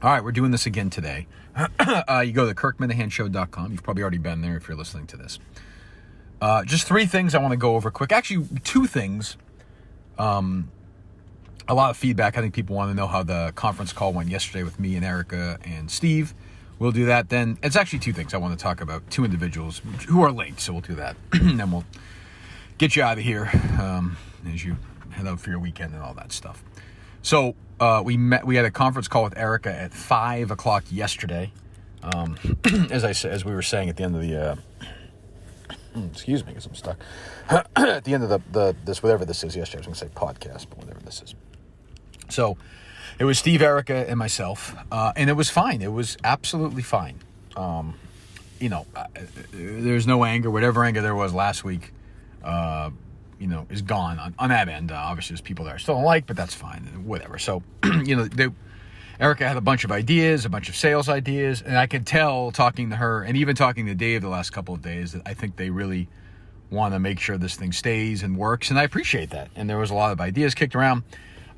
All right, we're doing this again today. You go to kirkminahanshow.com. You've probably already been there if you're listening to this. Just 3 things I want to go over quick. Actually, 2 things. A lot of feedback. I think people want to know how the conference call went yesterday with me and Erika and Steve. We'll do that. Then it's actually 2 things I want to talk about. 2 individuals who are linked, so we'll do that. And then we'll get you out of here as you head out for your weekend and all that stuff. So we had a conference call with Erika at 5 o'clock yesterday. As we were saying at the end of the excuse me, because I'm stuck. At the end of this whatever this is yesterday, I was going to say podcast, but whatever this is. So it was Steve, Erika, and myself, and it was fine. It was absolutely fine. There's no anger. Whatever anger there was last week, is gone on that end. Obviously, there's people that I still don't like, but that's fine. Whatever. So, Erika had a bunch of ideas, a bunch of sales ideas, and I could tell talking to her and even talking to Dave the last couple of days that I think they really want to make sure this thing stays and works, and I appreciate that. And there was a lot of ideas kicked around.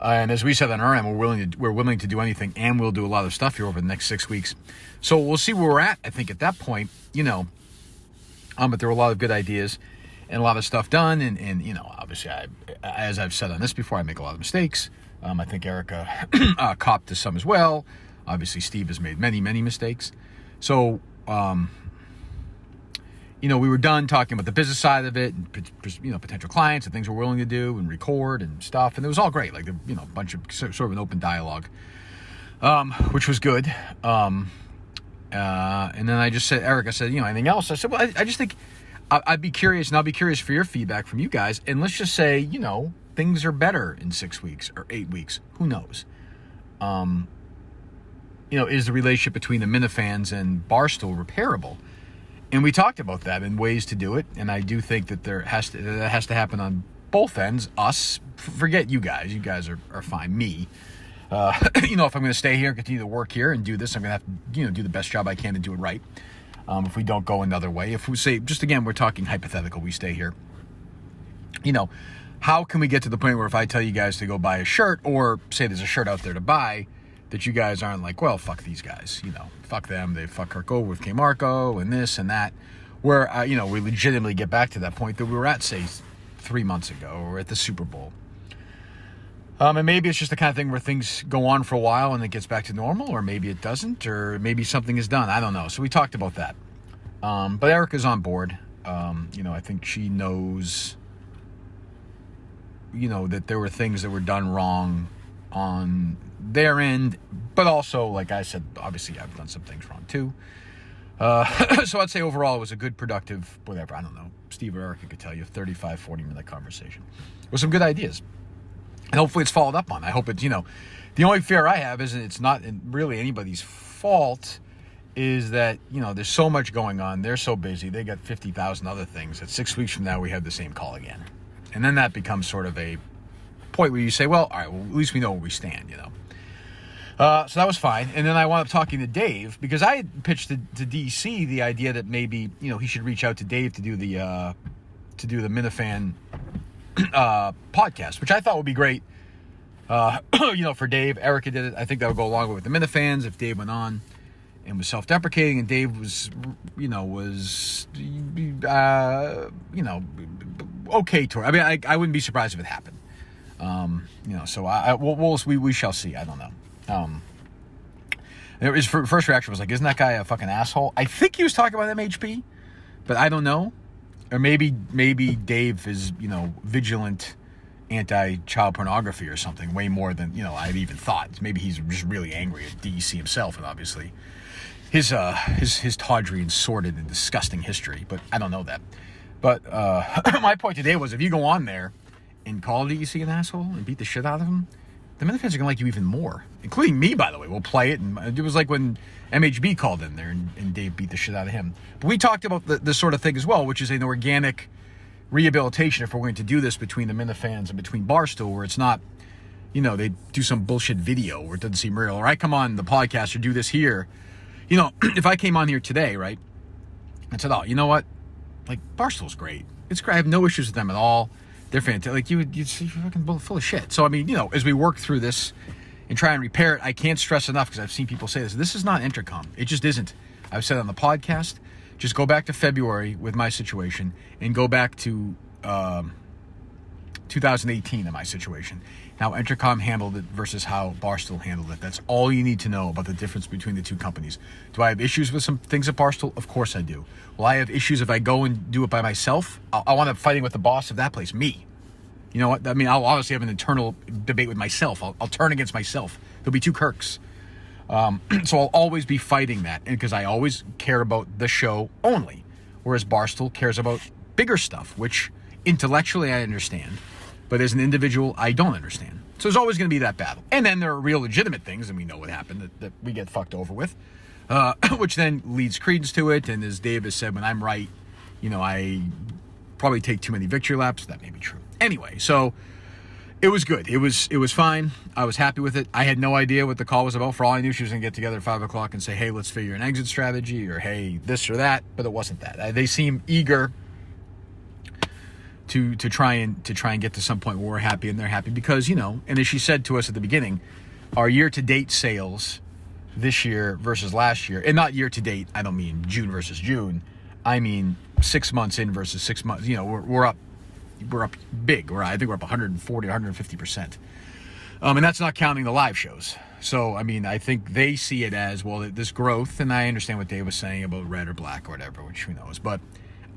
And as we said on our end, we're willing to do anything, and we'll do a lot of stuff here over the next 6 weeks. So we'll see where we're at. I think at that point, but there were a lot of good ideas and a lot of stuff done. And obviously, as I've said on this before, I make a lot of mistakes. I think Erika copped to some as well. Obviously, Steve has made many, many mistakes. So, we were done talking about the business side of it, and, potential clients and things we're willing to do and record and stuff. And it was all great, like, a bunch of sort of an open dialogue, which was good. And then Erika said, anything else? I said, well, I just think I'd be curious, and I'll be curious for your feedback from you guys. And let's just say, things are better in 6 weeks or 8 weeks. Who knows? Is the relationship between the Minifans and Barstool repairable? And we talked about that and ways to do it. And I do think that that has to happen on both ends. Us, forget you guys. You guys are fine. Me, if I'm going to stay here and continue to work here and do this, I'm going to have to, do the best job I can to do it right. If we don't go another way, if we say, just again, we're talking hypothetical, we stay here, how can we get to the point where if I tell you guys to go buy a shirt, or say there's a shirt out there to buy, that you guys aren't like, well, fuck these guys, fuck them, they fuck Kirk over with K Marco and this and that, where, we legitimately get back to that point that we were at, say, 3 months ago, or at the Super Bowl. And maybe it's just the kind of thing where things go on for a while and it gets back to normal, or maybe it doesn't, or maybe something is done. I don't know. So we talked about that. But Erika's on board. I think she knows, that there were things that were done wrong on their end, but also, like I said, obviously I've done some things wrong too. So I'd say overall it was a good, productive, whatever, I don't know, Steve or Erika could tell you, 35, 40-minute conversation with some good ideas. And hopefully it's followed up on. I hope it's, the only fear I have is it's not really anybody's fault, is that, there's so much going on. They're so busy. They got 50,000 other things that 6 weeks from now we have the same call again. And then that becomes sort of a point where you say, well, all right, well, at least we know where we stand, So that was fine. And then I wound up talking to Dave, because I had pitched to DC the idea that maybe, he should reach out to Dave to do the Minifan podcast, which I thought would be great. For Dave. Erika did it. I think that would go along with the Minifans if Dave went on and was self-deprecating, and Dave was okay to her. I mean, I wouldn't be surprised if it happened. So we shall see. I don't know. His first reaction was like, isn't that guy a fucking asshole? I think he was talking about MHP, but I don't know. Or maybe Dave is, vigilant anti-child pornography or something, way more than, I'd even thought. Maybe he's just really angry at DEC himself, and obviously his tawdry and sordid and disgusting history, but I don't know that. But my point today was, if you go on there and call DEC an asshole and beat the shit out of him, the Minifans are going to like you even more, including me, by the way. We'll play it, and it was like when MHB called in there and Dave beat the shit out of him. But we talked about this sort of thing as well, which is an organic rehabilitation if we're going to do this between the Minifans and between Barstool, where it's not, they do some bullshit video where it doesn't seem real, or I come on the podcast or do this here. If I came on here today, right, and said, oh, you know what? Like, Barstool's great. It's great. I have no issues with them at all. They're fantastic. Like, you're fucking full of shit. So, I mean, as we work through this and try and repair it. I can't stress enough, because I've seen people say this. This is not Intercom. It just isn't. I've said it on the podcast. Just go back to February with my situation, and go back to 2018 in my situation. How Intercom handled it versus how Barstool handled it. That's all you need to know about the difference between the two companies. Do I have issues with some things at Barstool? Of course I do. Will I have issues if I go and do it by myself? I'll wind up fighting with the boss of that place, me. You know what? I mean, I'll obviously have an internal debate with myself. I'll turn against myself. There'll be two Kirks. So I'll always be fighting that, and because I always care about the show only, whereas Barstool cares about bigger stuff, which intellectually I understand, but as an individual, I don't understand. So there's always going to be that battle. And then there are real legitimate things, and we know what happened, that we get fucked over with, which then leads credence to it. And as Dave has said, when I'm right, I probably take too many victory laps. That may be true. Anyway, so it was good. It was fine. I was happy with it. I had no idea what the call was about. For all I knew, she was going to get together at 5 o'clock and say, hey, let's figure an exit strategy, or hey, this or that. But it wasn't that. They seem eager to try and get to some point where we're happy and they're happy, because, and as she said to us at the beginning, our year-to-date sales this year versus last year, and not year-to-date, I don't mean June versus June, I mean 6 months in versus 6 months, we're up big. I think we're up 140, 150%. And that's not counting the live shows. So, I mean, I think they see it as, well, this growth, and I understand what Dave was saying about red or black or whatever, which who knows, but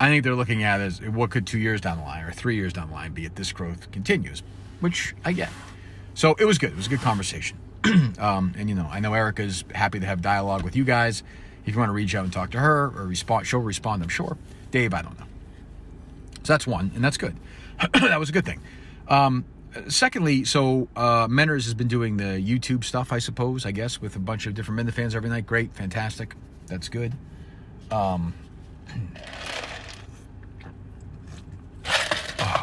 I think they're looking at it as, what could 2 years down the line or 3 years down the line be if this growth continues, which I get. So it was good. It was a good conversation. And, I know Erika's happy to have dialogue with you guys. If you want to reach out and talk to her or respond, she'll respond, I'm sure. Dave, I don't know. So that's one, and that's good. That was a good thing. Secondly, so Menners has been doing the YouTube stuff, I suppose, I guess, with a bunch of different Minifans every night. Great, fantastic. That's good.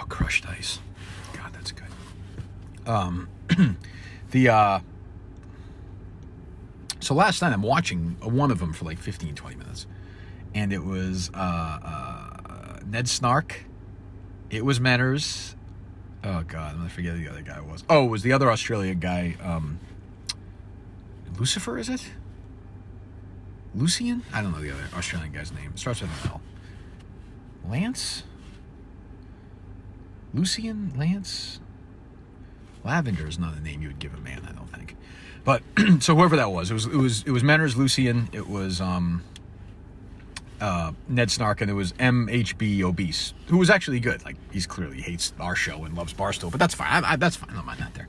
Crushed ice. God, that's good. So last night I'm watching one of them for like 15, 20 minutes. And it was Ned Snark. It was Menners. Oh, God, I'm going to forget who the other guy was. Oh, it was the other Australian guy. Lucifer, is it? Lucian? I don't know the other Australian guy's name. It starts with an L. Lance? Lucian? Lance? Lavender is not a name you would give a man, I don't think. But, so whoever that was, it was Menners, Lucian, it was Ned Snark, and it was MHB Obese, who was actually good. Like, he's clearly hates our show and loves Barstool, but that's fine. That's fine. I don't mind that there.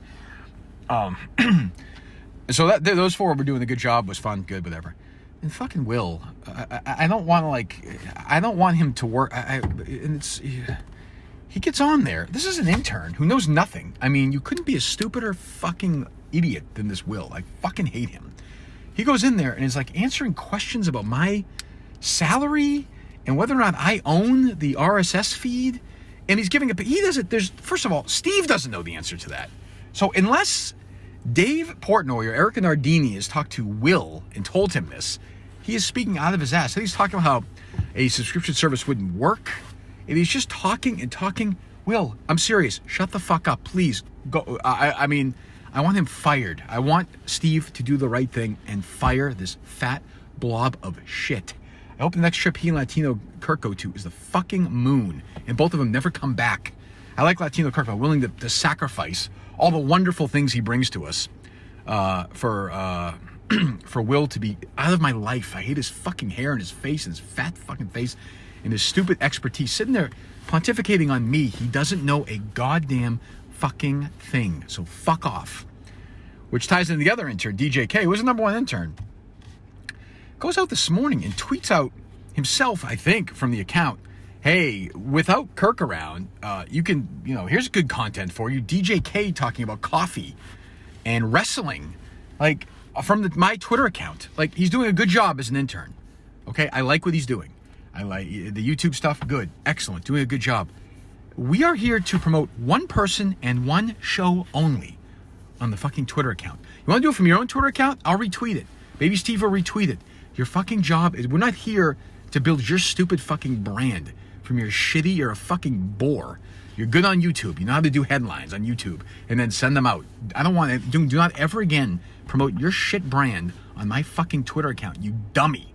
So those four were doing a good job. Was fun, good, whatever. And fucking Will, I don't want to I don't want him to work. He gets on there. This is an intern who knows nothing. I mean, you couldn't be a stupider fucking idiot than this Will. I fucking hate him. He goes in there and is like answering questions about my salary and whether or not I own the RSS feed. And he's giving he doesn't, first of all, Steve doesn't know the answer to that. So unless Dave Portnoy or Erika Nardini has talked to Will and told him this, he is speaking out of his ass. He's talking about how a subscription service wouldn't work. And he's just talking and talking. Will, I'm serious. Shut the fuck up, please. Go. I mean, I want him fired. I want Steve to do the right thing and fire this fat blob of shit. I hope the next trip he and Latino Kirk go to is the fucking moon, and both of them never come back. I like Latino Kirk. I'm willing to sacrifice all the wonderful things he brings to us for Will to be out of my life. I hate his fucking hair and his face and his fat fucking face and his stupid expertise. Sitting there pontificating on me. He doesn't know a goddamn fucking thing. So fuck off. Which ties into the other intern, DJK, who was the number one intern. Goes out this morning and tweets out himself, I think, from the account, hey, without Kirk around, you can, here's good content for you. DJK talking about coffee and wrestling, like, from my Twitter account. Like, he's doing a good job as an intern. Okay, I like what he's doing. I like the YouTube stuff. Good. Excellent. Doing a good job. We are here to promote one person and one show only on the fucking Twitter account. You want to do it from your own Twitter account? I'll retweet it. Maybe Steve will retweet it. Your fucking job is, we're not here to build your stupid fucking brand from your shitty, you're a fucking bore. You're good on YouTube. You know how to do headlines on YouTube, and then send them out. I don't want it. Do not ever again promote your shit brand on my fucking Twitter account, you dummy.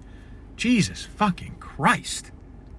Jesus fucking Christ.